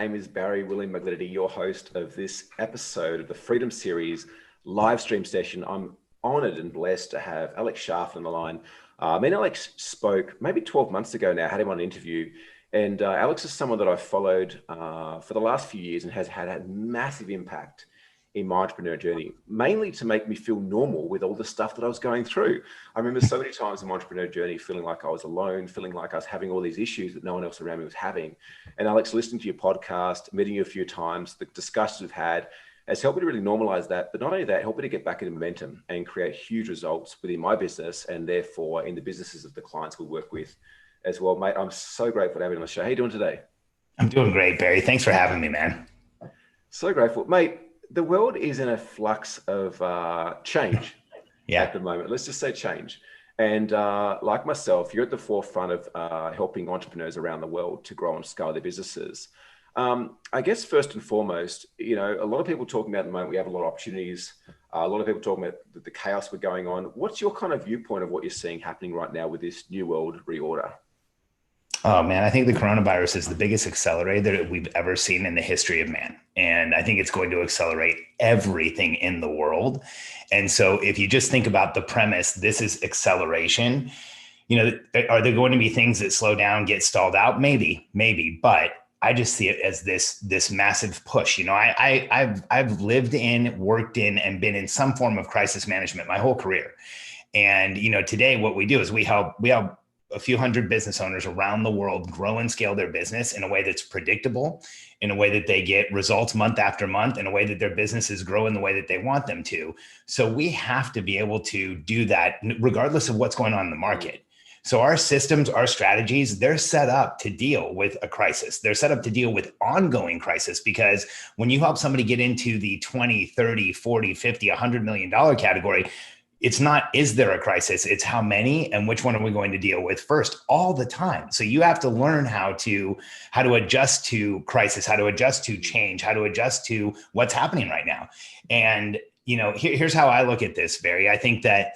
name is Barry William Magliarditi, your host of this episode of the Freedom Series live stream session. I'm honored and blessed to have Alex Charfen on the line. Me and Alex spoke maybe 12 months ago now, had him on an interview. And Alex is someone that I've followed for the last few years and has had a massive impact in my entrepreneur journey, mainly to make me feel normal with all the stuff that I was going through. I remember so many times in my entrepreneur journey feeling like I was alone, feeling like I was having all these issues that no one else around me was having. And Alex, listening to your podcast, meeting you a few times, the discussions we've had has helped me to really normalize that. But not only that, helped me to get back into momentum and create huge results within my business and therefore in the businesses of the clients we work with as well. Mate, I'm so grateful to have you on the show. How you doing today? I'm doing great, Barry. Thanks for having me, man. So grateful. Mate, the world is in a flux of change at the moment. Let's just say change. And like myself, you're at the forefront of helping entrepreneurs around the world to grow and scale their businesses. I guess first and foremost, you know, a lot of people talking about at the moment, we have a lot of opportunities. A lot of people talking about the chaos we're going on. What's your kind of viewpoint of what you're seeing happening right now with this new world reorder? Oh man, I think the coronavirus is the biggest accelerator that we've ever seen in the history of man. And I think it's going to accelerate everything in the world. And so if you just think about the premise, this is acceleration, you know, are there going to be things that slow down, get stalled out? Maybe, but I just see it as this massive push. You know, I've lived in, worked in, and been in some form of crisis management my whole career. And, you know, today what we do is we help a few hundred business owners around the world grow and scale their business in a way that's predictable, in a way that they get results month after month, in a way that their businesses grow in the way that they want them to. So we have to be able to do that regardless of what's going on in the market. So our systems, our strategies, they're set up to deal with a crisis. They're set up to deal with ongoing crisis, because when you help somebody get into the 20, 30, 40, 50, $100 million category, it's not, is there a crisis? It's how many and which one are we going to deal with first all the time. So you have to learn how to adjust to crisis, how to adjust to change, how to adjust to what's happening right now. And, you know, here's how I look at this, Barry. I think that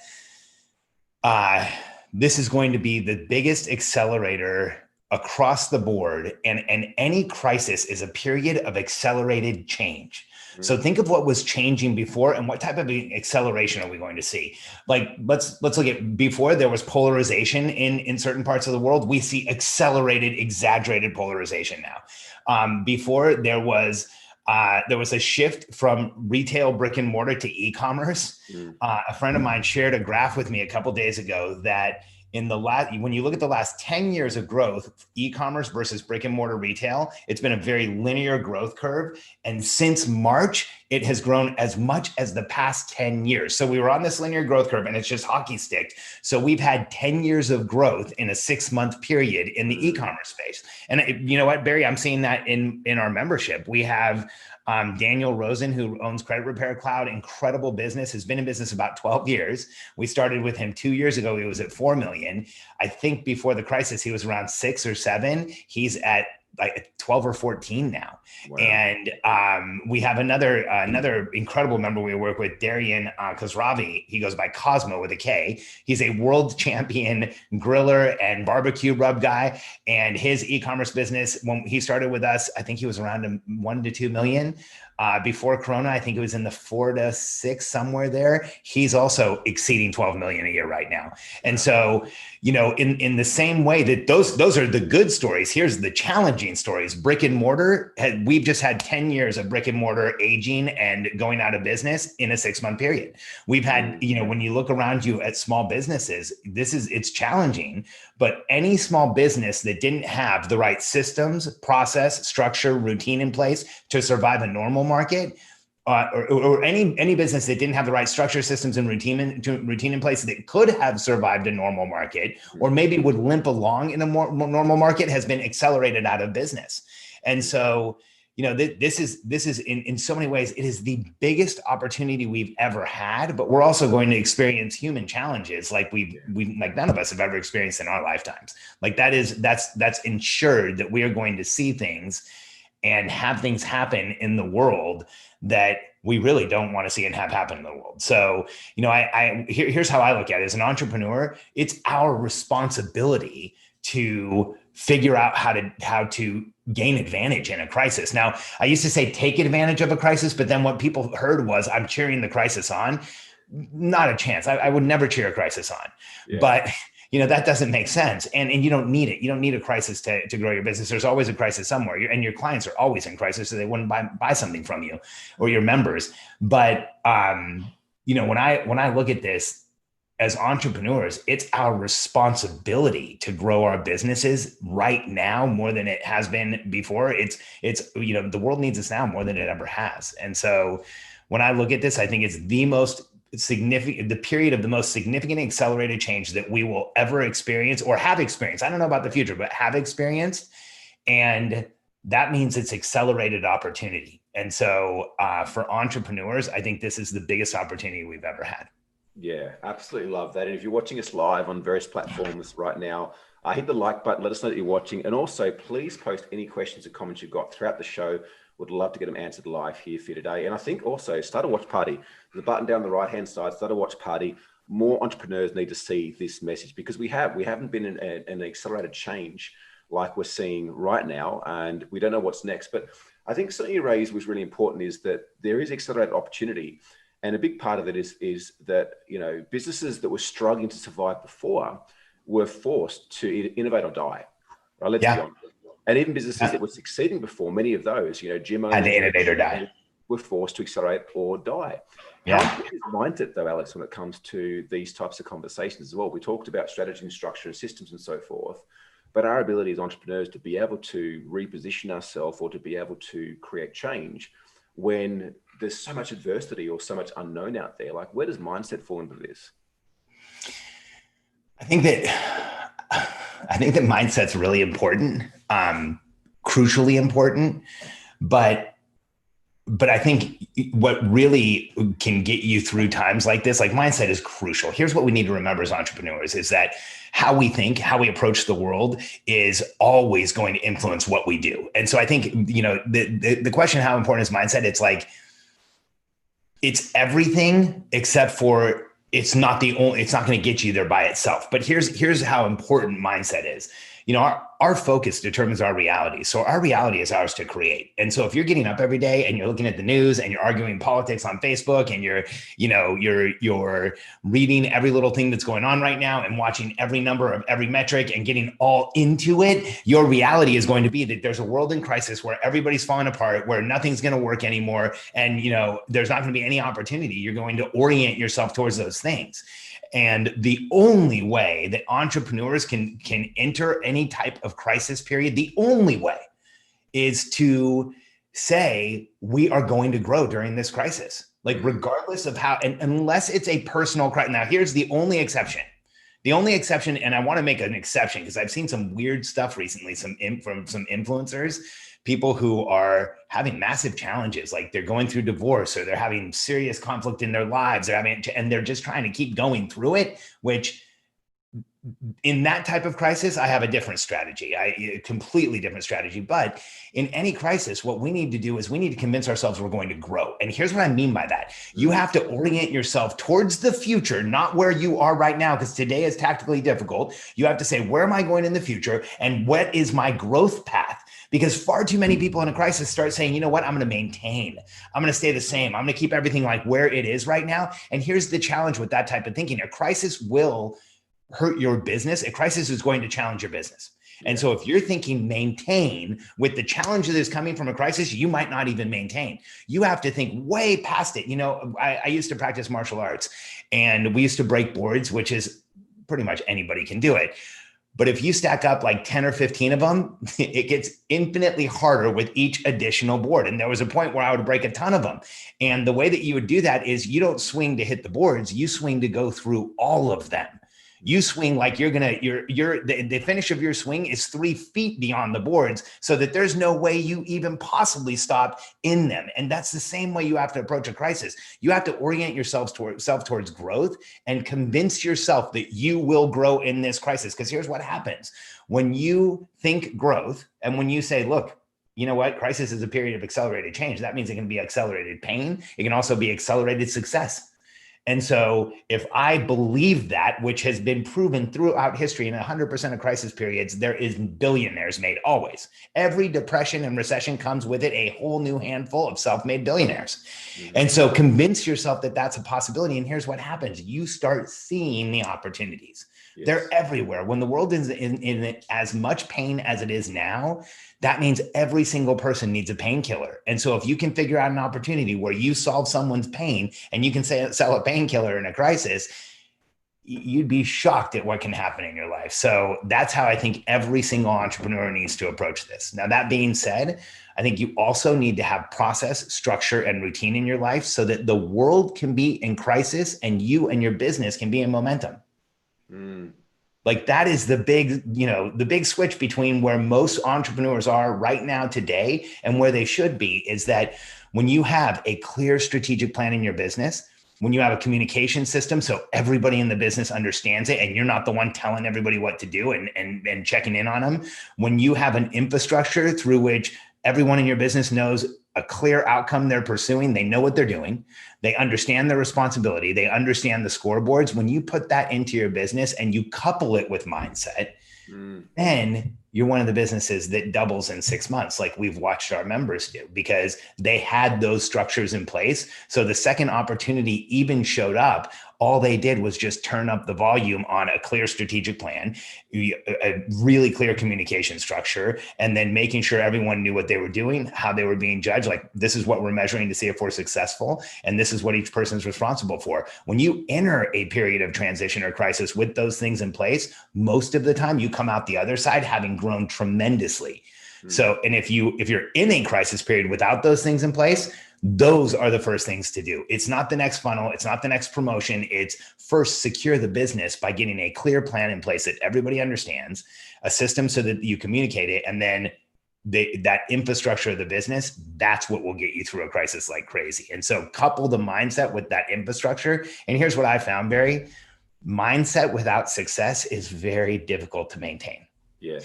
this is going to be the biggest accelerator across the board. And any crisis is a period of accelerated change. So think of what was changing before and what type of acceleration are we going to see? Like, let's look at before there was polarization in certain parts of the world. We see accelerated, exaggerated polarization now. Before there was a shift from retail brick and mortar to e-commerce. A friend of mine shared a graph with me a couple of days ago that when you look at the last 10 years of growth, e-commerce versus brick and mortar retail, it's been a very linear growth curve. And since March, it has grown as much as the past 10 years. So we were on this linear growth curve and it's just hockey sticked. So we've had 10 years of growth in a 6-month period in the e-commerce space. And you know what, Barry, I'm seeing that in our membership. We have Daniel Rosen, who owns Credit Repair Cloud, incredible business, has been in business about 12 years. We started with him 2 years ago. He was at 4 million. I think before the crisis, he was around 6 or 7. He's at like 12 or 14 now. Wow. And we have another incredible member we work with, Darian Khosravi. He goes by Cosmo with a K. He's a world champion griller and barbecue rub guy. And his e-commerce business, when he started with us, I think he was around 1 to 2 million. Before Corona, I think it was in the 4 to 6, somewhere there. He's also exceeding 12 million a year right now. And so, you know, in the same way that those are the good stories, here's the challenging stories. Brick and mortar, we've just had 10 years of brick and mortar aging and going out of business in a 6-month period. We've had, you know, when you look around you at small businesses, it's challenging, but any small business that didn't have the right systems, process, structure, routine in place to survive a normal market, or any business that didn't have the right structure, systems, and routine in place that could have survived a normal market, or maybe would limp along in a more normal market, has been accelerated out of business. And so, you know, this is in so many ways, it is the biggest opportunity we've ever had, but we're also going to experience human challenges like we like none of us have ever experienced in our lifetimes. Like that's ensured that we are going to see things and have things happen in the world that we really don't want to see and have happen in the world. So, you know, here's how I look at it. As an entrepreneur, it's our responsibility to figure out how to gain advantage in a crisis. Now, I used to say take advantage of a crisis, but then what people heard was I'm cheering the crisis on. Not a chance. I would never cheer a crisis on. Yeah. But that doesn't make sense. And you don't need it. You don't need a crisis to grow your business. There's always a crisis somewhere. And your clients are always in crisis, so they wouldn't buy something from you or your members. But when I look at this, as entrepreneurs, it's our responsibility to grow our businesses right now more than it has been before. It's the world needs us now more than it ever has. And so when I look at this, I think it's the period of the most significant accelerated change that we will ever experience or have experienced. I don't know about the future, but have experienced. And that means it's accelerated opportunity. And so for entrepreneurs, I think this is the biggest opportunity we've ever had. Yeah, absolutely love that. And if you're watching us live on various platforms right now, hit the like button, let us know that you're watching. And also, please post any questions or comments you've got throughout the show. Would love to get them answered live here for you today. And I think also start a watch party. There's a button down the right-hand side, start a watch party. More entrepreneurs need to see this message because we haven't been in an accelerated change like we're seeing right now. And we don't know what's next. But I think something you raised was really important is that there is accelerated opportunity. And a big part of it is that, businesses that were struggling to survive before were forced to innovate or die. Right? Let's be honest. And even businesses that were succeeding before, many of those, gym owners, had to innovate or die, were forced to accelerate or die. Yeah. How important is mindset, though, Alex, when it comes to these types of conversations as well? We talked about strategy and structure and systems and so forth, but our ability as entrepreneurs to be able to reposition ourselves or to be able to create change when there's so much adversity or so much unknown out there, like where does mindset fall into this? I think that mindset's really important, crucially important, but I think what really can get you through times like this, like mindset is crucial. Here's what we need to remember as entrepreneurs is that how we think, how we approach the world is always going to influence what we do. And so I think, the question, how important is mindset? It's like, it's everything except for it's not going to get you there by itself. But here's how important mindset is. Our focus determines our reality. So our reality is ours to create. And so if you're getting up every day and you're looking at the news and you're arguing politics on Facebook and you're reading every little thing that's going on right now and watching every number of every metric and getting all into it, your reality is going to be that there's a world in crisis where everybody's falling apart, where nothing's going to work anymore. And, there's not going to be any opportunity. You're going to orient yourself towards those things. And the only way that entrepreneurs can enter any type of crisis period, the only way is to say, we are going to grow during this crisis. Like regardless of how, and unless it's a personal crisis. Now here's the only exception. The only exception, and I want to make an exception because I've seen some weird stuff recently, from some influencers, people who are having massive challenges, like they're going through divorce or they're having serious conflict in their lives, and they're just trying to keep going through it, which in that type of crisis, I have a different strategy, a completely different strategy. But in any crisis, what we need to do is we need to convince ourselves we're going to grow. And here's what I mean by that. You have to orient yourself towards the future, not where you are right now, because today is tactically difficult. You have to say, where am I going in the future? And what is my growth path? Because far too many people in a crisis start saying, you know what, I'm going to maintain. I'm going to stay the same. I'm going to keep everything like where it is right now. And here's the challenge with that type of thinking. A crisis will hurt your business. A crisis is going to challenge your business. And so if you're thinking maintain with the challenge that is coming from a crisis, you might not even maintain. You have to think way past it. I used to practice martial arts and we used to break boards, which is pretty much anybody can do it. But if you stack up like 10 or 15 of them, it gets infinitely harder with each additional board. And there was a point where I would break a ton of them. And the way that you would do that is you don't swing to hit the boards, you swing to go through all of them. You swing like the finish of your swing is 3 feet beyond the boards so that there's no way you even possibly stop in them. And that's the same way you have to approach a crisis. You have to orient yourself towards growth and convince yourself that you will grow in this crisis. Because here's what happens. When you think growth and when you say, look, you know what, crisis is a period of accelerated change. That means it can be accelerated pain. It can also be accelerated success. And so if I believe that, which has been proven throughout history in 100% of crisis periods, there is billionaires made always. Every depression and recession comes with it a whole new handful of self-made billionaires. And so convince yourself that that's a possibility. And here's what happens. You start seeing the opportunities. Yes. They're everywhere. When the world is in as much pain as it is now, that means every single person needs a painkiller. And so if you can figure out an opportunity where you solve someone's pain and you can sell a painkiller in a crisis, you'd be shocked at what can happen in your life. So that's how I think every single entrepreneur needs to approach this. Now, that being said, I think you also need to have process, structure, and routine in your life so that the world can be in crisis and you and your business can be in momentum. Like that is the big switch between where most entrepreneurs are right now today and where they should be is that when you have a clear strategic plan in your business, when you have a communication system so everybody in the business understands it and you're not the one telling everybody what to do and checking in on them, when you have an infrastructure through which everyone in your business knows a clear outcome they're pursuing, they know what they're doing, they understand their responsibility, they understand the scoreboards. When you put that into your business and you couple it with mindset, then you're one of the businesses that doubles in 6 months, like we've watched our members do, because they had those structures in place. So the second opportunity even showed up, all they did was just turn up the volume on a clear strategic plan, a really clear communication structure, and then making sure everyone knew what they were doing, how they were being judged. Like, this is what we're measuring to see if we're successful, and this is what each person's responsible for. When you enter a period of transition or crisis with those things in place, most of the time you come out the other side having grown tremendously. So, and if you're in a crisis period without those things in place, those are the first things to do. It's not the next funnel. It's not the next promotion. It's first secure the business by getting a clear plan in place that everybody understands, a system so that you communicate it. And then that infrastructure of the business, that's what will get you through a crisis like crazy. And so couple the mindset with that infrastructure. And here's what I found, Barry. Mindset without success is very difficult to maintain. Yeah.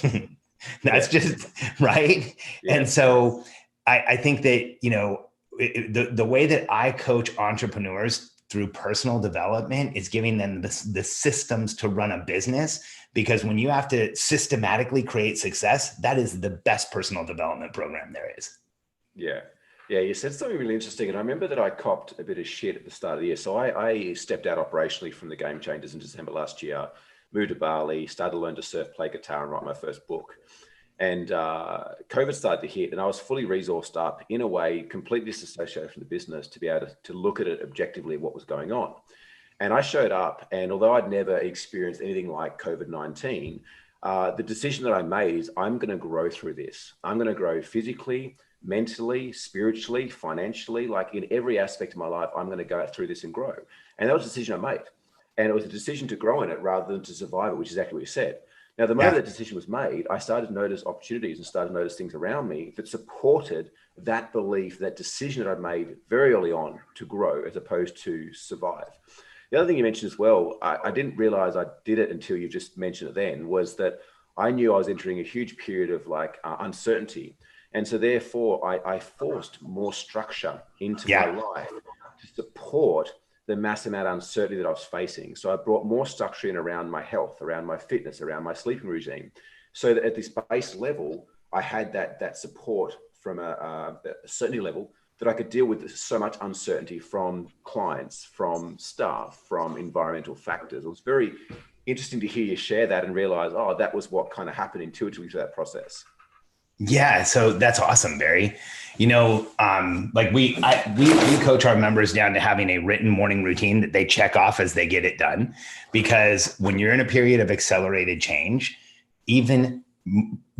That's just right. Yeah. And so I think that, the way that I coach entrepreneurs through personal development is giving them the systems to run a business, because when you have to systematically create success, that is the best personal development program there is. Yeah. Yeah, you said something really interesting. And I remember that I copped a bit of shit at the start of the year. So I stepped out operationally from the Game Changers in December last year, moved to Bali, started to learn to surf, play guitar, and write my first book. And COVID started to hit, and I was fully resourced up in a way, completely disassociated from the business to be able to look at it objectively, what was going on. And I showed up, and although I'd never experienced anything like COVID-19, the decision that I made is I'm going to grow through this. I'm going to grow physically, mentally, spiritually, financially, like in every aspect of my life, I'm going to go through this and grow. And that was a decision I made. And it was a decision to grow in it rather than to survive it, which is exactly what you said. Now, the moment that decision was made, I started to notice opportunities and started to notice things around me that supported that belief, that decision that I'd made very early on to grow as opposed to survive. The other thing you mentioned as well, I didn't realize I did it until you just mentioned it then, was that I knew I was entering a huge period of uncertainty. And so therefore, I forced more structure into my life to support the massive amount of uncertainty that I was facing. So I brought more structure in around my health, around my fitness, around my sleeping regime, so that at this base level, I had that support from a certainty level that I could deal with so much uncertainty from clients, from staff, from environmental factors. It was very interesting to hear you share that and realize, that was what kind of happened intuitively through that process. Yeah. So that's awesome, Barry. We coach our members down to having a written morning routine that they check off as they get it done. Because when you're in a period of accelerated change, even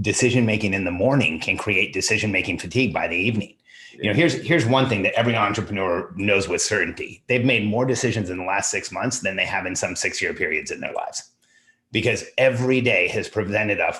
decision-making in the morning can create decision-making fatigue by the evening. Here's one thing that every entrepreneur knows with certainty. They've made more decisions in the last 6 months than they have in some 6-year periods in their lives. Because every day has prevented us,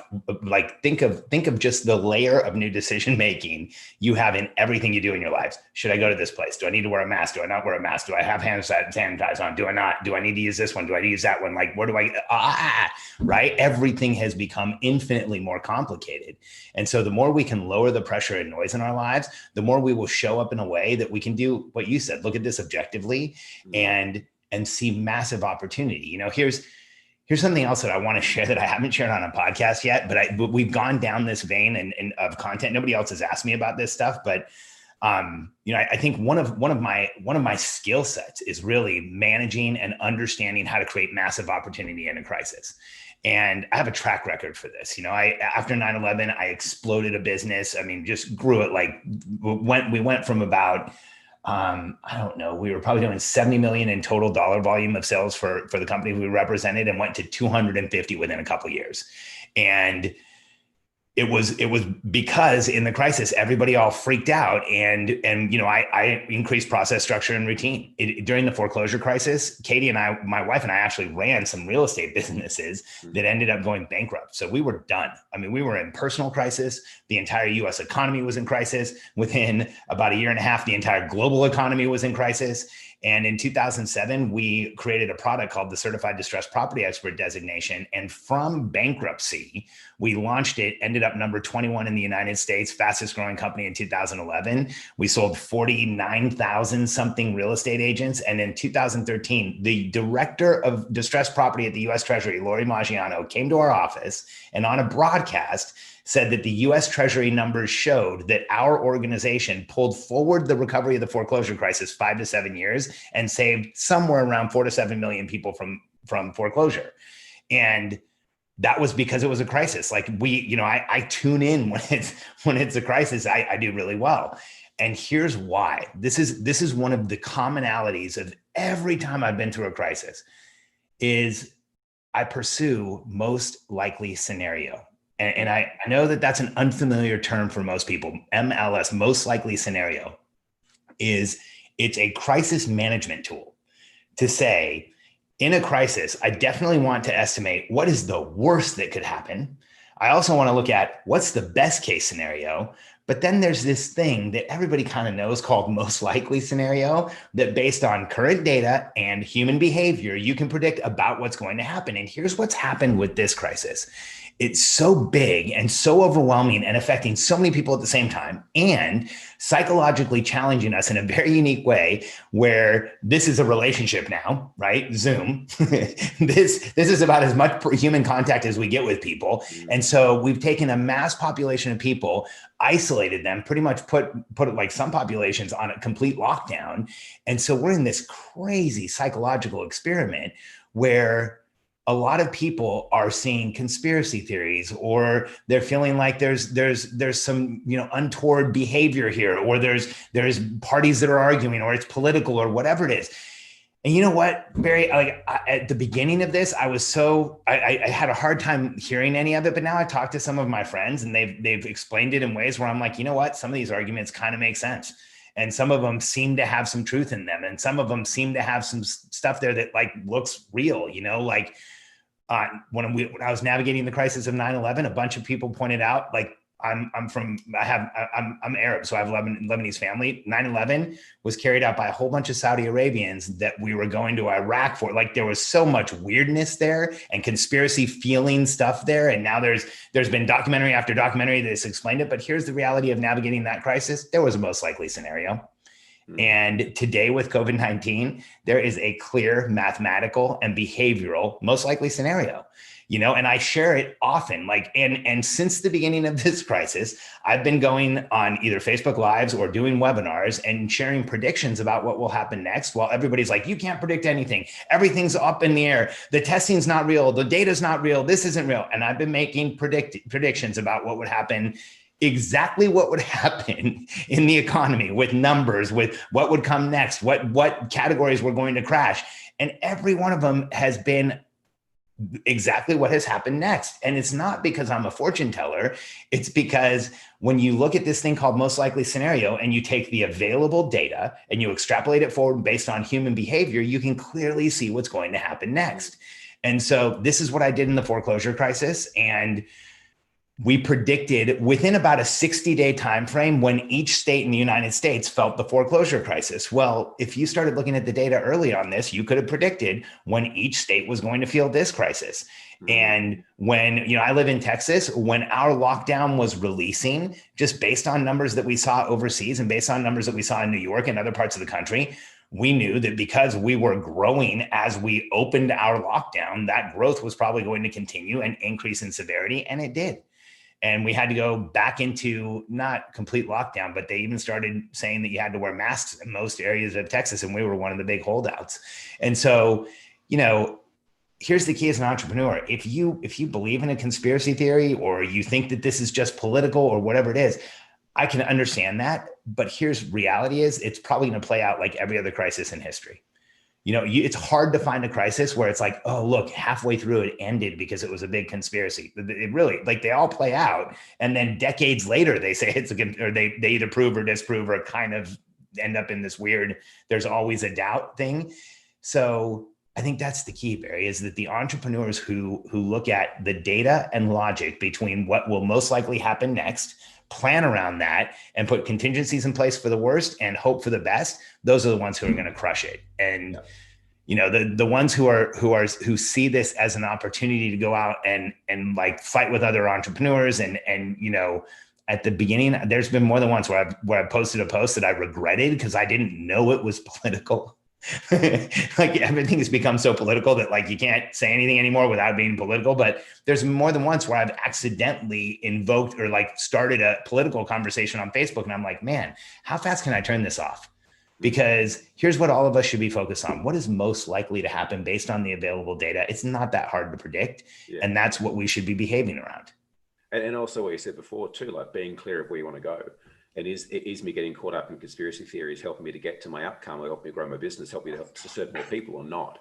think of just the layer of new decision making you have in everything you do in your lives. Should I go to this place? Do I need to wear a mask? Do I not wear a mask? Do I have hand sanitizer on? Do I not? Do I need to use this one? Do I need to use that one? Where do I, right? Everything has become infinitely more complicated. And so the more we can lower the pressure and noise in our lives, the more we will show up in a way that we can do what you said, look at this objectively and and see massive opportunity. Here's something else that I want to share that I haven't shared on a podcast yet, but we've gone down this vein and of content. Nobody else has asked me about this stuff, but I think one of my skill sets is really managing and understanding how to create massive opportunity in a crisis. And I have a track record for this. After 9/11, I exploded a business. I mean, just grew it. We went from about, I don't know, we were probably doing 70 million in total dollar volume of sales for the company we represented, and went to 250 within a couple of years. And it was because in the crisis, everybody all freaked out. And I increased process, structure, and routine. During the foreclosure crisis, Katie and I, my wife and I, actually ran some real estate businesses that ended up going bankrupt. So we were done. I mean, we were in personal crisis. The entire US economy was in crisis. Within about a year and a half, the entire global economy was in crisis. And in 2007, we created a product called the Certified Distressed Property Expert designation. And from bankruptcy, we launched it, ended up number 21 in the United States, fastest growing company in 2011. We sold 49,000 something real estate agents. And in 2013, the director of distressed property at the US Treasury, Lori Maggiano, came to our office and on a broadcast said that the US Treasury numbers showed that our organization pulled forward the recovery of the foreclosure crisis 5 to 7 years and saved somewhere around 4 to 7 million people from foreclosure. And that was because it was a crisis. Like I tune in when it's a crisis, I do really well. And here's why. This is one of the commonalities of every time I've been through a crisis is I pursue most likely scenario. And I know that that's an unfamiliar term for most people. MLS, most likely scenario, it's a crisis management tool to say, in a crisis, I definitely want to estimate what is the worst that could happen. I also want to look at what's the best case scenario. But then there's this thing that everybody kind of knows called most likely scenario, that based on current data and human behavior, you can predict about what's going to happen. And here's what's happened with this crisis. It's so big and so overwhelming and affecting so many people at the same time, and psychologically challenging us in a very unique way, where this is a relationship now, right? Zoom. This is about as much human contact as we get with people. And so we've taken a mass population of people, isolated them, pretty much put it like some populations on a complete lockdown. And so we're in this crazy psychological experiment where a lot of people are seeing conspiracy theories, or they're feeling like there's some untoward behavior here, or there's parties that are arguing, or it's political, or whatever it is. And you know what, Barry, at the beginning of this, I had a hard time hearing any of it, but now I talked to some of my friends and they've explained it in ways where I'm like, you know what, some of these arguments kind of make sense. And some of them seem to have some truth in them. And some of them seem to have some stuff there that looks real, when I was navigating the crisis of 9/11, a bunch of people pointed out, I'm Arab, so I have Lebanese family. 9/11 was carried out by a whole bunch of Saudi Arabians that we were going to Iraq for. There was so much weirdness there and conspiracy feeling stuff there. And now there's been documentary after documentary that's explained it. But here's the reality of navigating that crisis. There was a most likely scenario. And today with COVID-19, there is a clear mathematical and behavioral most likely scenario, and I share it often. And since the beginning of this crisis, I've been going on either Facebook Lives or doing webinars and sharing predictions about what will happen next, while everybody's like, you can't predict anything. Everything's up in the air. The testing's not real. The data's not real. This isn't real. And I've been making predictions about what would happen, exactly what would happen in the economy, with numbers, with what would come next, what categories were going to crash. And every one of them has been exactly what has happened next. And it's not because I'm a fortune teller. It's because when you look at this thing called most likely scenario and you take the available data and you extrapolate it forward based on human behavior, you can clearly see what's going to happen next. And so this is what I did in the foreclosure crisis. And we predicted within about a 60-day time frame when each state in the United States felt the foreclosure crisis. Well, if you started looking at the data early on this, you could have predicted when each state was going to feel this crisis. And when, I live in Texas, when our lockdown was releasing, just based on numbers that we saw overseas and based on numbers that we saw in New York and other parts of the country, we knew that because we were growing as we opened our lockdown, that growth was probably going to continue and increase in severity, and it did. And we had to go back into not complete lockdown, but they even started saying that you had to wear masks in most areas of Texas, and we were one of the big holdouts. And so, here's the key as an entrepreneur. If you believe in a conspiracy theory, or you think that this is just political or whatever it is, I can understand that. But here's reality is it's probably going to play out like every other crisis in history. It's hard to find a crisis where it's like, oh, look, halfway through it ended because it was a big conspiracy. It really, like, they all play out. And then decades later, they say it's or they either prove or disprove, or kind of end up in this weird, there's always a doubt thing. So I think that's the key, Barry, is that the entrepreneurs who look at the data and logic between what will most likely happen next, plan around that, and put contingencies in place for the worst and hope for the best, those are the ones who are going to crush it. And the ones who see this as an opportunity to go out and like fight with other entrepreneurs and at the beginning, there's been more than once where I posted a post that I regretted because I didn't know it was political. Like, everything has become so political that, like, you can't say anything anymore without being political. But there's more than once where I've accidentally invoked or like started a political conversation on Facebook, and I'm like, man, how fast can I turn this off? Because here's what all of us should be focused on. What is most likely to happen based on the available data? It's not that hard to predict. Yeah. And that's what we should be behaving around. And also what you said before too, like being clear of where you want to go. And is me getting caught up in conspiracy theories helping me to get to my outcome, or help me grow my business, help me to serve more people, or not?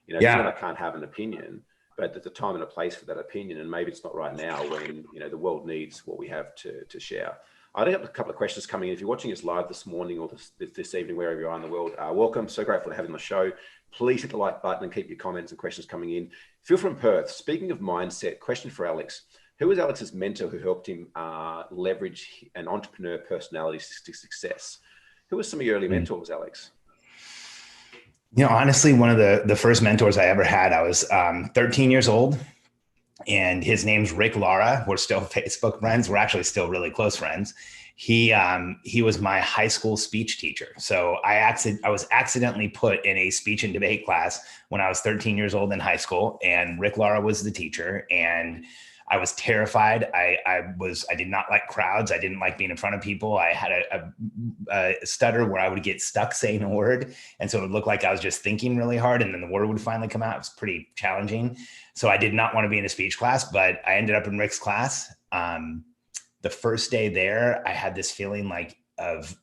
I can't have an opinion, but there's a time and a place for that opinion. And maybe it's not right now when, the world needs what we have to share. I have a couple of questions coming in. If you're watching us live this morning or this evening, wherever you are in the world, welcome. So grateful to have you on the show. Please hit the like button and keep your comments and questions coming in. Phil from Perth, speaking of mindset, question for Alex. Who was Alex's mentor who helped him leverage an entrepreneur personality to success? Who were some of your early mentors, Alex? Honestly, one of the first mentors I ever had, I was 13 years old, and his name's Rick Lara. We're still Facebook friends. We're actually still really close friends. He was my high school speech teacher. So I was accidentally put in a speech and debate class when I was 13 years old in high school, and Rick Lara was the teacher. And I was terrified. I did not like crowds. I didn't like being in front of people. I had a stutter where I would get stuck saying a word. And so it would look like I was just thinking really hard, and then the word would finally come out. It was pretty challenging. So I did not want to be in a speech class, but I ended up in Rick's class. The first day there, I had this feeling like of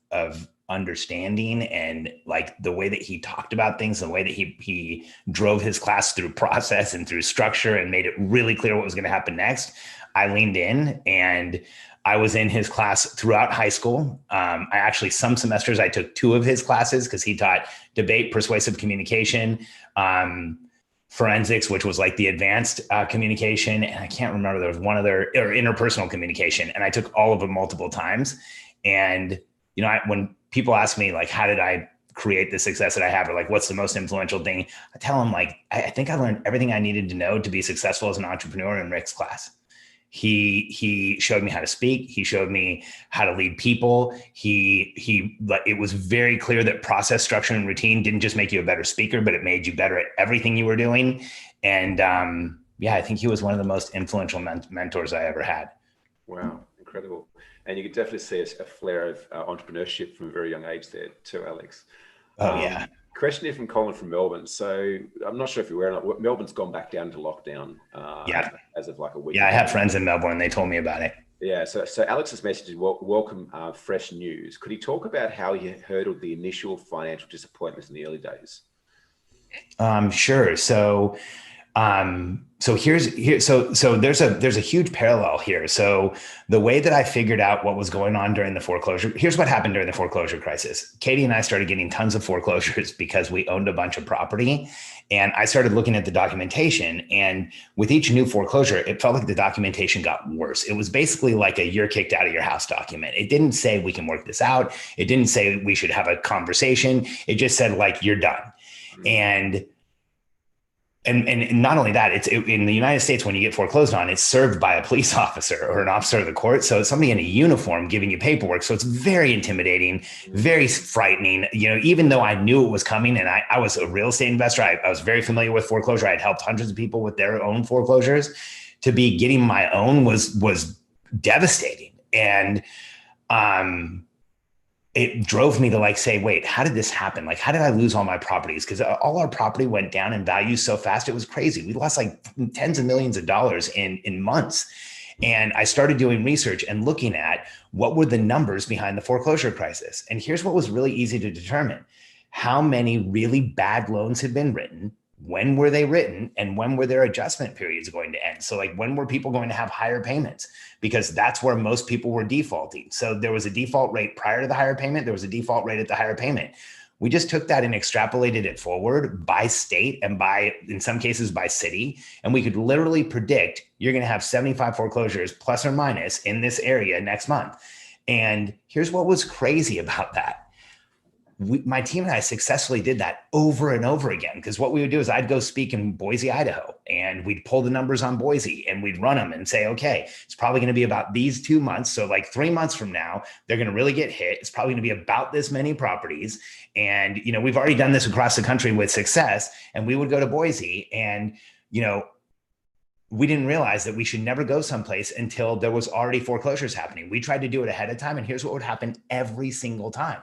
understanding, and like the way that he talked about things, the way that he drove his class through process and through structure and made it really clear what was going to happen next. I leaned in, and I was in his class throughout high school. Some semesters I took 2 of his classes because he taught debate, persuasive communication, forensics, which was like the advanced communication. And I can't remember, there was one other, or interpersonal communication. And I took all of them multiple times. And, when people ask me, like, how did I create the success that I have, or like, what's the most influential thing? I tell them, like, I think I learned everything I needed to know to be successful as an entrepreneur in Rick's class. He showed me how to speak. He showed me how to lead people. It was very clear that process, structure, and routine didn't just make you a better speaker, but it made you better at everything you were doing. And I think he was one of the most influential mentors I ever had. Wow, incredible. And you could definitely see a flare of entrepreneurship from a very young age there too, Alex. Oh, yeah. Question here from Colin from Melbourne. So I'm not sure if you're aware or not, Melbourne's gone back down to lockdown as of like a week. Yeah, I have friends in Melbourne. They told me about it. Yeah, so Alex's message is welcome fresh news. Could he talk about how he hurdled the initial financial disappointments in the early days? Sure. So there's a huge parallel here. So the way that I figured out what was going on during the foreclosure, here's what happened during the foreclosure crisis. Katie and I started getting tons of foreclosures because we owned a bunch of property, and I started looking at the documentation, and with each new foreclosure, it felt like the documentation got worse. It was basically like a "you're kicked out of your house" document. It didn't say we can work this out. It didn't say we should have a conversation. It just said, like, you're done. And And not only that, in the United States, when you get foreclosed on, it's served by a police officer or an officer of the court. So it's somebody in a uniform giving you paperwork. So it's very intimidating, very frightening. Even though I knew it was coming, and I was a real estate investor, I was very familiar with foreclosure. I'd helped hundreds of people with their own foreclosures. To be getting my own was devastating. And it drove me to say, wait, how did this happen? How did I lose all my properties? Because all our property went down in value so fast. It was crazy. We lost tens of millions of dollars in months. And I started doing research and looking at what were the numbers behind the foreclosure crisis. And here's what was really easy to determine: how many really bad loans had been written, when were they written, and when were their adjustment periods going to end? So when were people going to have higher payments? Because that's where most people were defaulting. So there was a default rate prior to the higher payment. There was a default rate at the higher payment. We just took that and extrapolated it forward by state and in some cases by city. And we could literally predict you're going to have 75 foreclosures plus or minus in this area next month. And here's what was crazy about that. My team and I successfully did that over and over again, because what we would do is I'd go speak in Boise, Idaho, and we'd pull the numbers on Boise and we'd run them and say, okay, it's probably going to be about these 2 months. So 3 months from now, they're going to really get hit. It's probably going to be about this many properties. And, we've already done this across the country with success. And we would go to Boise and, we didn't realize that we should never go someplace until there was already foreclosures happening. We tried to do it ahead of time. And here's what would happen every single time.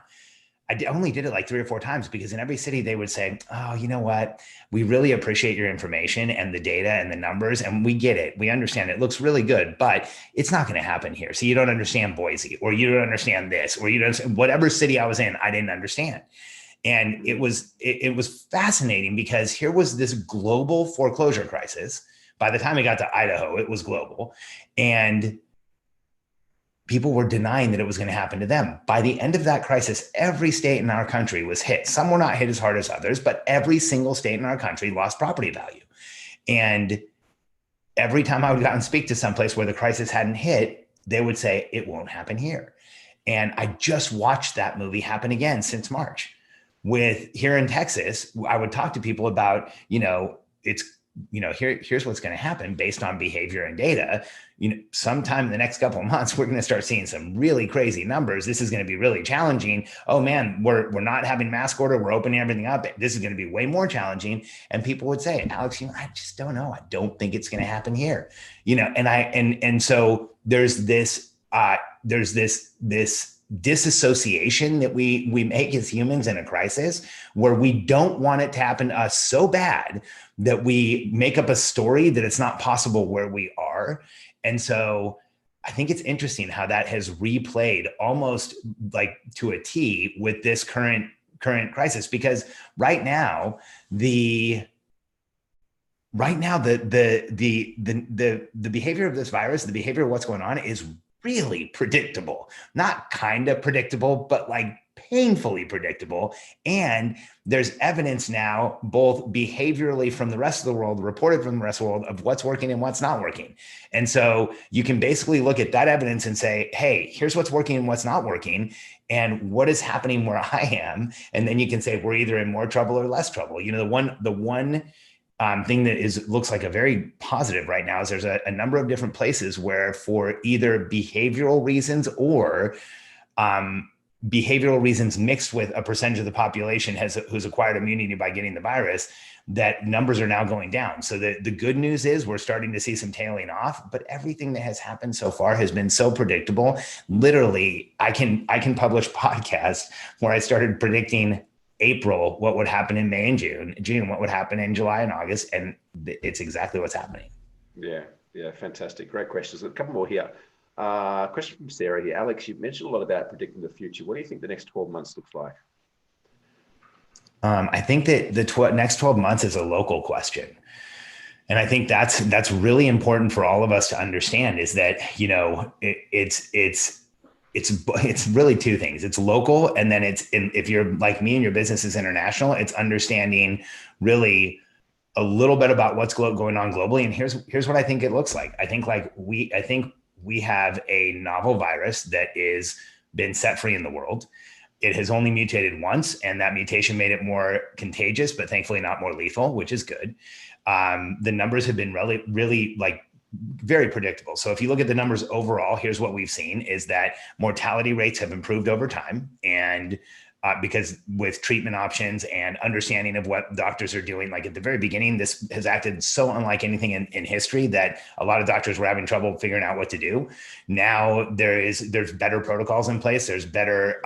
I only did it 3 or 4 times, because in every city they would say, oh, you know what? We really appreciate your information and the data and the numbers, and we get it. We understand it looks really good, but it's not going to happen here. So you don't understand Boise, or you don't understand this, or you don't, whatever city I was in, I didn't understand. And it was fascinating, because here was this global foreclosure crisis. By the time it got to Idaho, it was global. And people were denying that it was going to happen to them. By the end of that crisis, every state in our country was hit. Some were not hit as hard as others, but every single state in our country lost property value. And every time I would go out and speak to someplace where the crisis hadn't hit, they would say, it won't happen here. And I just watched that movie happen again since March. Here in Texas, I would talk to people about, here's what's going to happen based on behavior and data. Sometime in the next couple of months, we're going to start seeing some really crazy numbers. This is going to be really challenging. Oh man, we're not having mask order. We're opening everything up. This is going to be way more challenging. And people would say, Alex, I just don't know. I don't think it's going to happen here. And so there's this disassociation that we make as humans in a crisis, where we don't want it to happen to us so bad that we make up a story that it's not possible where we are. And so I think it's interesting how that has replayed almost to a T with this current crisis, because right now the behavior of this virus, the behavior of what's going on is really predictable, not kind of predictable, but painfully predictable. And there's evidence now, both behaviorally from the rest of the world, reported from the rest of the world, of what's working and what's not working. And so you can basically look at that evidence and say, hey, here's what's working and what's not working, and what is happening where I am. And then you can say, we're either in more trouble or less trouble. The one thing that looks like a very positive right now is there's a number of different places where, for either behavioral reasons or behavioral reasons mixed with a percentage of the population who's acquired immunity by getting the virus, that numbers are now going down. So the good news is we're starting to see some tailing off, but everything that has happened so far has been so predictable. Literally, I can publish podcasts where I started predicting April what would happen in May and June what would happen in July and August, and it's exactly what's happening. Yeah, fantastic. Great questions. A couple more here. Question from Sarah here. Alex, you've mentioned a lot about predicting the future. What do you think the next 12 months looks like? I think that the next 12 months is a local question. And I think that's really important for all of us to understand, is that, it's really two things. It's local. And then if you're like me and your business is international, it's understanding really a little bit about what's going on globally. And here's what I think it looks like. I think we have a novel virus that is been set free in the world. It has only mutated once, and that mutation made it more contagious, but thankfully not more lethal, which is good. The numbers have been really like very predictable. So if you look at the numbers overall, here's what we've seen is that mortality rates have improved over time. And because with treatment options and understanding of what doctors are doing, like at the very beginning, this has acted so unlike anything in history that a lot of doctors were having trouble figuring out what to do. Now there's better protocols in place. There's better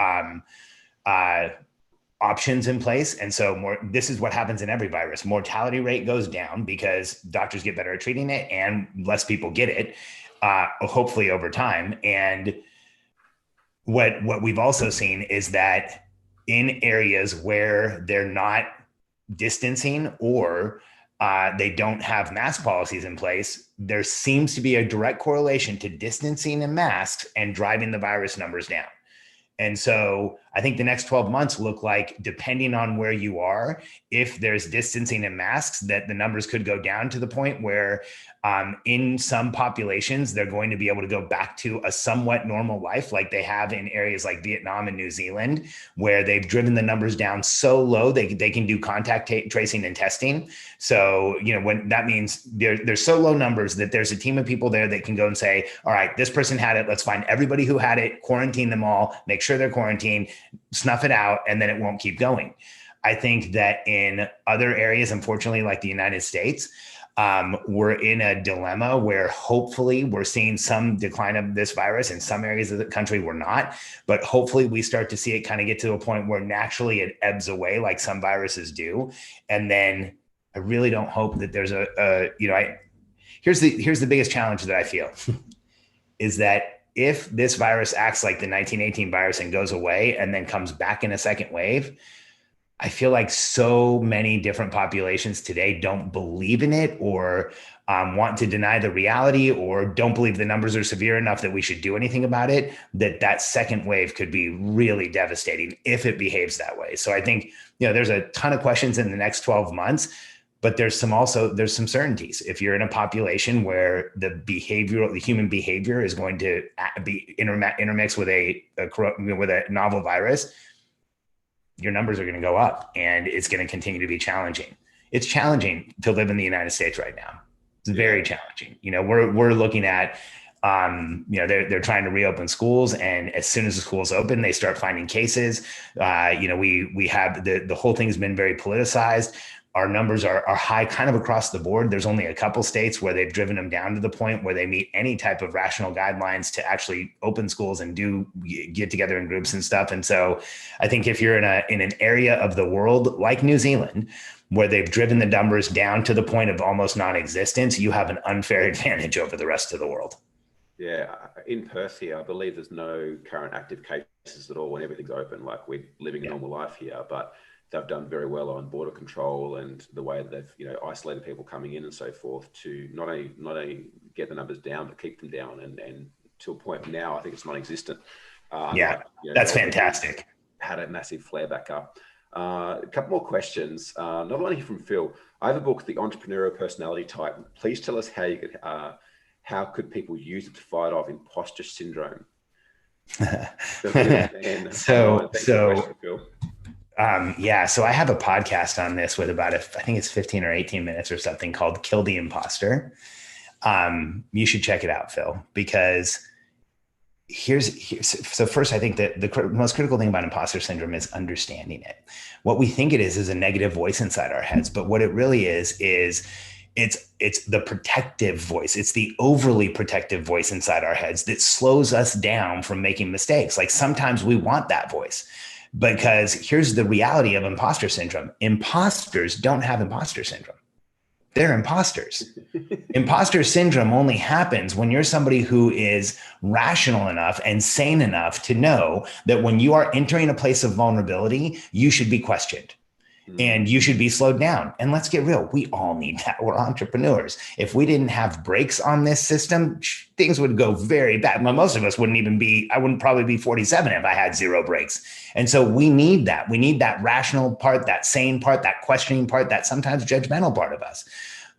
options in place. And so this is what happens in every virus. Mortality rate goes down because doctors get better at treating it and less people get it, hopefully over time. And what we've also seen is that in areas where they're not distancing or they don't have mask policies in place, there seems to be a direct correlation to distancing and masks and driving the virus numbers down. And so I think the next 12 months look like, depending on where you are, if there's distancing and masks, that the numbers could go down to the point where in some populations, they're going to be able to go back to a somewhat normal life like they have in areas like Vietnam and New Zealand, where they've driven the numbers down so low, they can do contact tracing and testing. So, when that means there's so low numbers that there's a team of people there that can go and say, all right, this person had it. Let's find everybody who had it, quarantine them all, make sure they're quarantined, snuff it out, and then it won't keep going. I think that in other areas, unfortunately, like the United States, we're in a dilemma where hopefully we're seeing some decline of this virus. In some areas of the country, we're not, but hopefully we start to see it kind of get to a point where naturally it ebbs away like some viruses do. And then I really don't hope that there's here's the biggest challenge that I feel is that if this virus acts like the 1918 virus and goes away and then comes back in a second wave, I feel like so many different populations today don't believe in it or want to deny the reality or don't believe the numbers are severe enough that we should do anything about it, that second wave could be really devastating if it behaves that way. So I think, there's a ton of questions in the next 12 months, but there's some certainties. If you're in a population where the human behavior is going to be intermixed with a novel virus, your numbers are going to go up and it's going to continue to be challenging. It's challenging to live in the United States right now. It's very challenging. We're looking at, they're trying to reopen schools, and as soon as the schools open, they start finding cases. We have the whole thing has been very politicized. Our numbers are high kind of across the board. There's only a couple states where they've driven them down to the point where they meet any type of rational guidelines to actually open schools and get together in groups and stuff. And so I think if you're in an area of the world like New Zealand, where they've driven the numbers down to the point of almost non-existence, you have an unfair advantage over the rest of the world. Yeah, in Perth here, I believe there's no current active cases at all when everything's open. Like we're living a normal life here, but they've done very well on border control and the way that they've isolated people coming in and so forth to not only get the numbers down but keep them down and to a point now I think it's non-existent. That's fantastic. Had a massive flare back up. A couple more questions. Another one here from Phil. I have a book, The Entrepreneurial Personality Type. Please tell us how could people use it to fight off imposter syndrome? So I have a podcast on this with about, I think it's 15 or 18 minutes or something called Kill the Imposter. You should check it out, Phil, because so first, I think that the most critical thing about imposter syndrome is understanding it. What we think it is a negative voice inside our heads, but what it really is it's the protective voice. It's the overly protective voice inside our heads that slows us down from making mistakes. Like sometimes we want that voice. Because here's the reality of imposter syndrome. Imposters don't have imposter syndrome. They're imposters. Imposter syndrome only happens when you're somebody who is rational enough and sane enough to know that when you are entering a place of vulnerability, you should be questioned. And you should be slowed down. And let's get real. We all need that. We're entrepreneurs. If we didn't have brakes on this system, things would go very bad. Most of us I wouldn't probably be 47 if I had zero brakes. And so we need that. We need that rational part, that sane part, that questioning part, that sometimes judgmental part of us.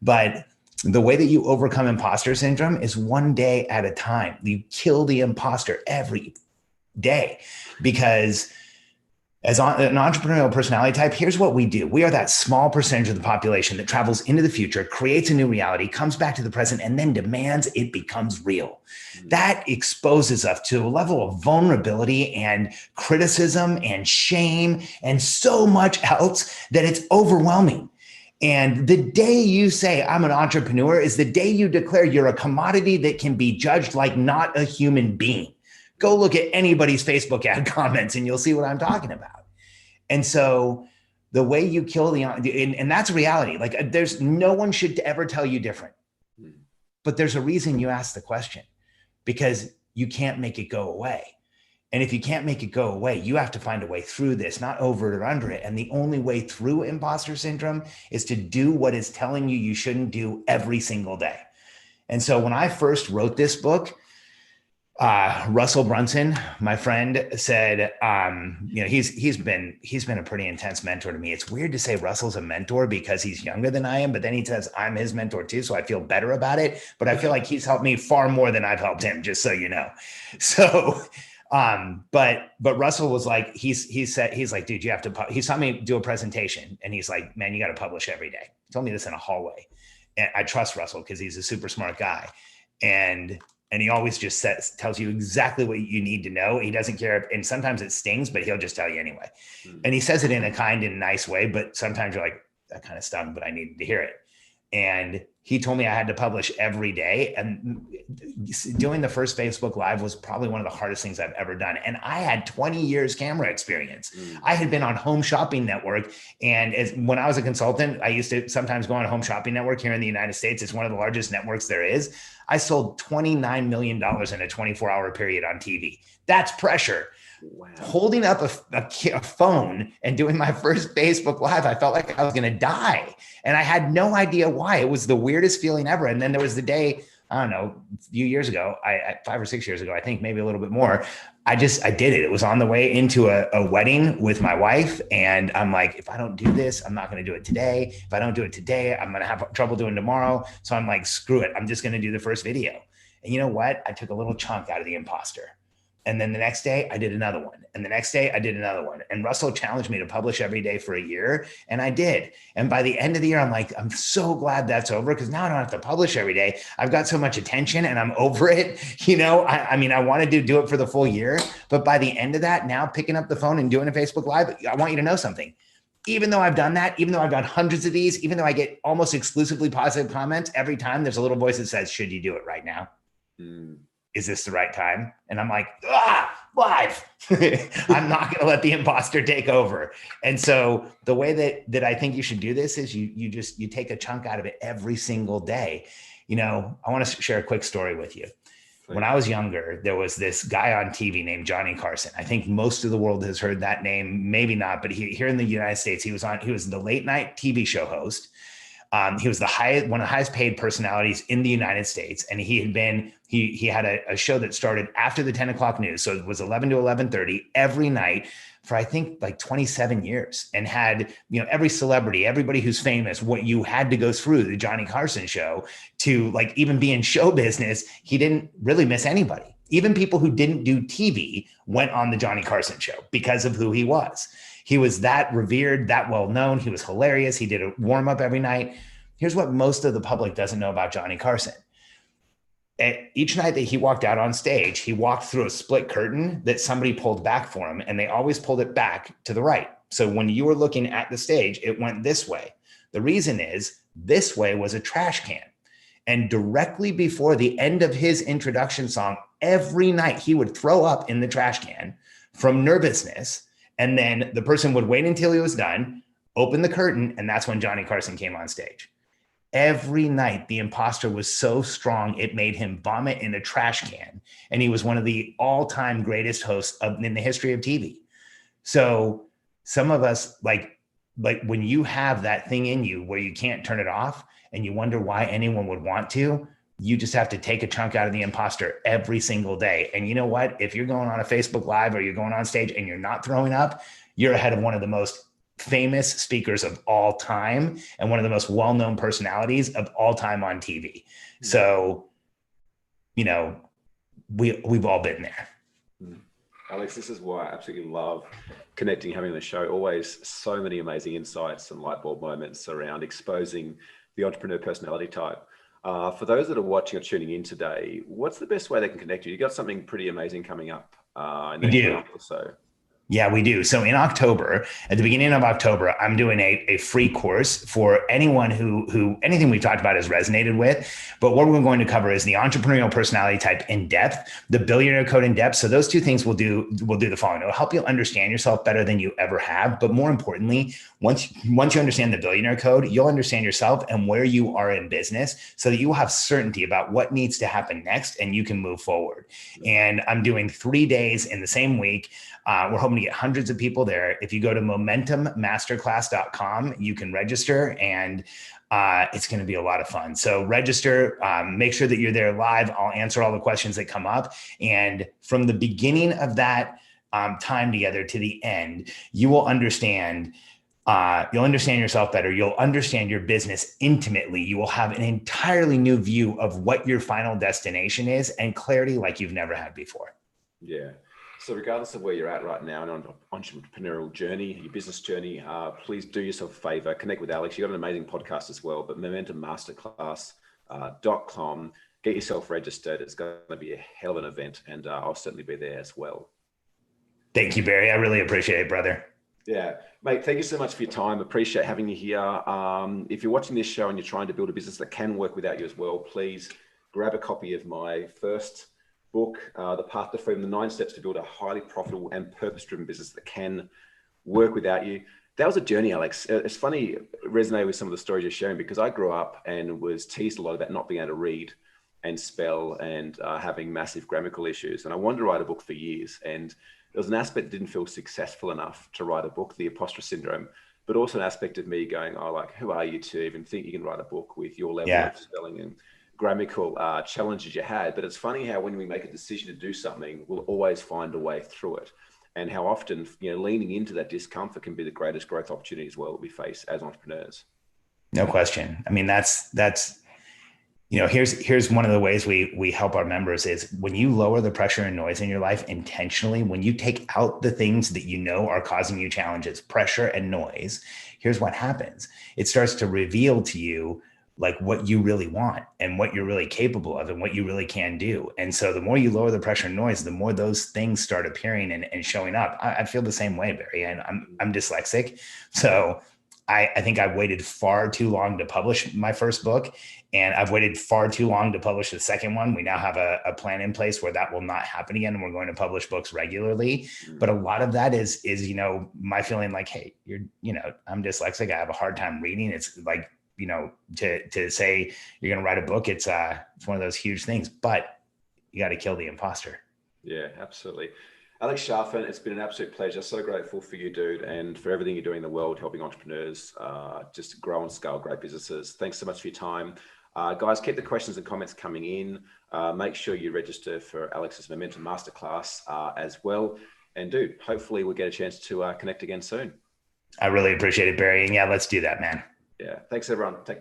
But the way that you overcome imposter syndrome is one day at a time. You kill the imposter every day because As an entrepreneurial personality type, here's what we do. We are that small percentage of the population that travels into the future, creates a new reality, comes back to the present, and then demands it becomes real. That exposes us to a level of vulnerability and criticism and shame and so much else that it's overwhelming. And the day you say, I'm an entrepreneur, is the day you declare you're a commodity that can be judged like not a human being. Go look at anybody's Facebook ad comments and you'll see what I'm talking about. And so the way you kill and that's reality. Like there's no one should ever tell you different, but there's a reason you ask the question, because you can't make it go away. And if you can't make it go away, you have to find a way through this, not over it or under it. And the only way through imposter syndrome is to do what is telling you you shouldn't do every single day. And so when I first wrote this book, Russell Brunson, my friend, said, he's been a pretty intense mentor to me. It's weird to say Russell's a mentor because he's younger than I am, but then he says I'm his mentor too. So I feel better about it, but I feel like he's helped me far more than I've helped him, just so you know. So, but Russell was like, he's like, dude, you have to, he saw me do a presentation and he's like, man, you got to publish every day. He told me this in a hallway. And I trust Russell because he's a super smart guy. And he always just tells you exactly what you need to know. He doesn't care. And sometimes it stings, but he'll just tell you anyway. And he says it in a kind and nice way, but sometimes you're like, that kind of stung, but I needed to hear it. And he told me I had to publish every day. And doing the first Facebook Live was probably one of the hardest things I've ever done. And I had 20 years camera experience. I had been on Home Shopping Network. And when I was a consultant, I used to sometimes go on Home Shopping Network here in the United States. It's one of the largest networks there is. I sold $29 million in a 24-hour period on TV. That's pressure. Wow. Holding up a phone and doing my first Facebook Live, I felt like I was going to die. And I had no idea why. It was the weirdest feeling ever. And then there was the day, I don't know, a few years ago, 5 or 6 years ago, I think maybe a little bit more, I did it. It was on the way into a wedding with my wife. And I'm like, if I don't do this, I'm not going to do it today. If I don't do it today, I'm going to have trouble doing tomorrow. So I'm like, screw it. I'm just going to do the first video. And you know what? I took a little chunk out of the imposter. And then the next day I did another one. And the next day I did another one. And Russell challenged me to publish every day for a year. And I did. And by the end of the year, I'm like, I'm so glad that's over, because now I don't have to publish every day. I've got so much attention and I'm over it. You know, I mean, I wanted to do it for the full year, but by the end of that, now picking up the phone and doing a Facebook Live, I want you to know something. Even though I've done that, even though I've done hundreds of these, even though I get almost exclusively positive comments, every time there's a little voice that says, should you do it right now? Is this the right time? And I'm like, live. I'm not going to let the imposter take over. And so the way that I think you should do this is you take a chunk out of it every single day. You know, I want to share a quick story with you. When I was younger, there was this guy on TV named Johnny Carson. I think most of the world has heard that name, maybe not, but here in the United States, he was the late night TV show host. He was one of the highest paid personalities in the United States. And he had a show that started after the 10 o'clock news. So it was 11 to 11:30 every night for, I think, like 27 years, and had, every celebrity, everybody who's famous, what you had to go through the Johnny Carson show to like even be in show business. He didn't really miss anybody. Even people who didn't do TV went on the Johnny Carson show because of who he was. He was that revered, that well-known. He was hilarious. He did a warm-up every night. Here's what most of the public doesn't know about Johnny Carson. Each night that he walked out on stage, he walked through a split curtain that somebody pulled back for him, and they always pulled it back to the right. So when you were looking at the stage, it went this way. The reason is this way was a trash can. And directly before the end of his introduction song, every night he would throw up in the trash can from nervousness. And then the person would wait until he was done, open the curtain, and that's when Johnny Carson came on stage. Every night, the imposter was so strong, it made him vomit in a trash can. And he was one of the all-time greatest hosts in the history of TV. So some of us, like when you have that thing in you where you can't turn it off and you wonder why anyone would want to, you just have to take a chunk out of the imposter every single day. And you know what? If you're going on a Facebook Live or you're going on stage and you're not throwing up, you're ahead of one of the most famous speakers of all time and one of the most well-known personalities of all time on TV. So, we've all been there. Alex, this is why I absolutely love connecting, having the show. Always so many amazing insights and light bulb moments around exposing the entrepreneur personality type. For those that are watching or tuning in today, what's the best way they can connect you? You got something pretty amazing coming up in the We next do. month or so. Yeah, we do. So in October, at the beginning of October, I'm doing a free course for anyone who anything we've talked about has resonated with. But what we're going to cover is the entrepreneurial personality type in depth, the billionaire code in depth. So those two things will do the following. It'll help you understand yourself better than you ever have. But more importantly, once you understand the billionaire code, you'll understand yourself and where you are in business so that you will have certainty about what needs to happen next and you can move forward. And I'm doing 3 days in the same week. We're hoping to get hundreds of people there. If you go to momentummasterclass.com, you can register, and it's going to be a lot of fun. So register, make sure that you're there live. I'll answer all the questions that come up. And from the beginning of that time together to the end, you will understand yourself better. You'll understand your business intimately. You will have an entirely new view of what your final destination is and clarity like you've never had before. Yeah. So regardless of where you're at right now in an entrepreneurial journey, your business journey, please do yourself a favor, connect with Alex. You've got an amazing podcast as well, but momentummasterclass.com, get yourself registered. It's going to be a hell of an event, and I'll certainly be there as well. Thank you, Barry. I really appreciate it, brother. Yeah, mate, thank you so much for your time. Appreciate having you here. If you're watching this show and you're trying to build a business that can work without you as well, please grab a copy of my first book, The Path to Freedom, the 9 steps to build a highly profitable and purpose-driven business that can work without you. That was a journey, Alex. It's funny, it resonated with some of the stories you're sharing, because I grew up and was teased a lot about not being able to read and spell and having massive grammatical issues. And I wanted to write a book for years. And there was an aspect that didn't feel successful enough to write a book, the imposter syndrome, but also an aspect of me going, oh, like, who are you to even think you can write a book with your level of spelling and grammatical challenges you had? But it's funny how when we make a decision to do something, we'll always find a way through it. And how often, leaning into that discomfort can be the greatest growth opportunity as well that we face as entrepreneurs. No question. I mean, that's here's one of the ways we help our members is when you lower the pressure and noise in your life intentionally, when you take out the things that you know are causing you challenges, pressure and noise, here's what happens. It starts to reveal to you like what you really want and what you're really capable of and what you really can do. And so the more you lower the pressure and noise, the more those things start appearing and showing up. I feel the same way, Barry, and I'm dyslexic. So I think I waited far too long to publish my first book, and I've waited far too long to publish the second one. We now have a plan in place where that will not happen again. And we're going to publish books regularly. But a lot of that is, my feeling like, hey, I'm dyslexic. I have a hard time reading. It's like, to say you're going to write a book, it's one of those huge things, but you got to kill the imposter. Yeah, absolutely. Alex Charfen, it's been an absolute pleasure. So grateful for you, dude, and for everything you're doing in the world, helping entrepreneurs just grow and scale great businesses. Thanks so much for your time. Guys, keep the questions and comments coming in. Make sure you register for Alex's Momentum Masterclass as well. And dude, hopefully we'll get a chance to connect again soon. I really appreciate it, Barry. And yeah, let's do that, man. Yeah. Thanks, everyone. Take care.